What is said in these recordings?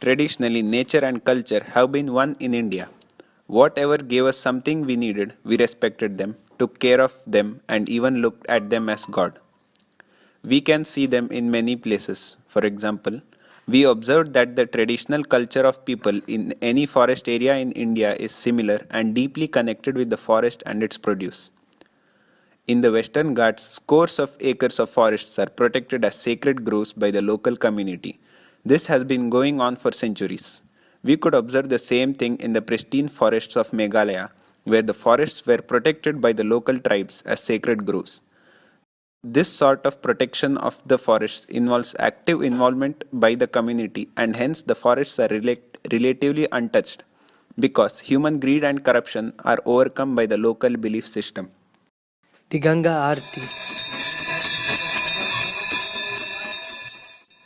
Traditionally, nature and culture have been one in India. Whatever gave us something we needed, we respected them, took care of them, and even looked at them as God. We can see them in many places. For example, we observed that the traditional culture of people in any forest area in India is similar and deeply connected with the forest and its produce. In the Western Ghats, scores of acres of forests are protected as sacred groves by the local community. This has been going on for centuries. We could observe the same thing in the pristine forests of Meghalaya, where the forests were protected by the local tribes as sacred groves. This sort of protection of the forests involves active involvement by the community, and hence the forests are relatively untouched because human greed and corruption are overcome by the local belief system. The Ganga Aarti.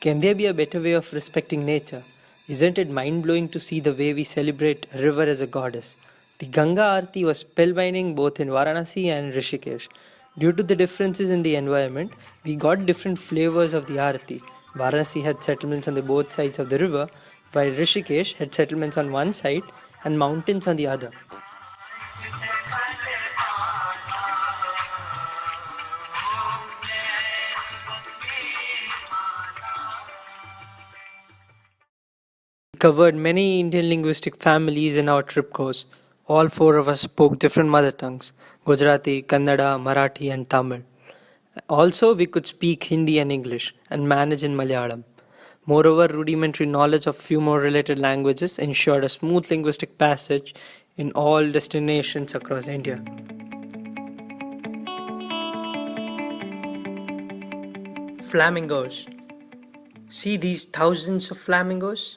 Can there be a better way of respecting nature? Isn't it mind-blowing to see the way we celebrate a river as a goddess? The Ganga Aarti was spellbinding both in Varanasi and Rishikesh. Due to the differences in the environment, we got different flavors of the Aarti. Varanasi had settlements on the both sides of the river, while Rishikesh had settlements on one side and mountains on the other. We covered many Indian linguistic families in our trip course. All four of us spoke different mother tongues: Gujarati, Kannada, Marathi, and Tamil. Also, we could speak Hindi and English and manage in Malayalam. Moreover, rudimentary knowledge of few more related languages ensured a smooth linguistic passage in all destinations across India. Flamingos. See these thousands of flamingos?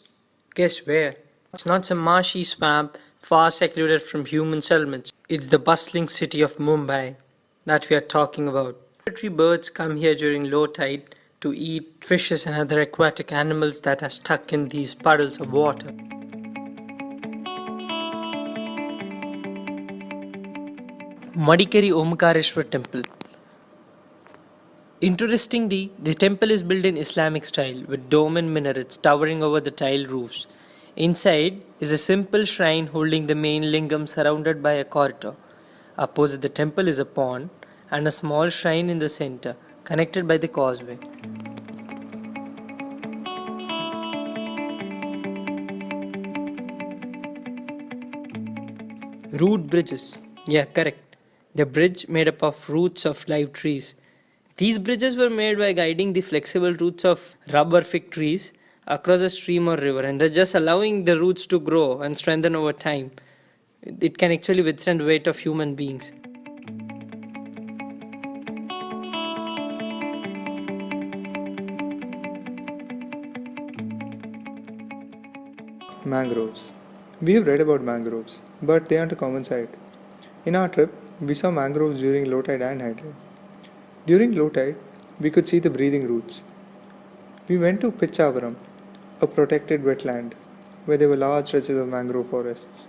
Guess where? It's not some marshy swamp far secluded from human settlements. It's the bustling city of Mumbai that we are talking about. Migratory birds come here during low tide to eat fishes and other aquatic animals that are stuck in these puddles of water. Madikeri Omkareshwar Temple. Interestingly, the temple is built in Islamic style with dome and minarets towering over the tiled roofs. Inside is a simple shrine holding the main lingam surrounded by a corridor. Opposite the temple is a pond and a small shrine in the center, connected by the causeway. Root bridges. Yeah, correct. The bridge made up of roots of live trees. These bridges were made by guiding the flexible roots of rubber fig trees across a stream or river, and they're just allowing the roots to grow and strengthen over time. It can actually withstand the weight of human beings. Mangroves. We have read about mangroves, but they aren't a common sight. In our trip, we saw mangroves during low tide and high tide. During low tide, we could see the breathing roots. We went to Pichavaram, a protected wetland, where there were large stretches of mangrove forests.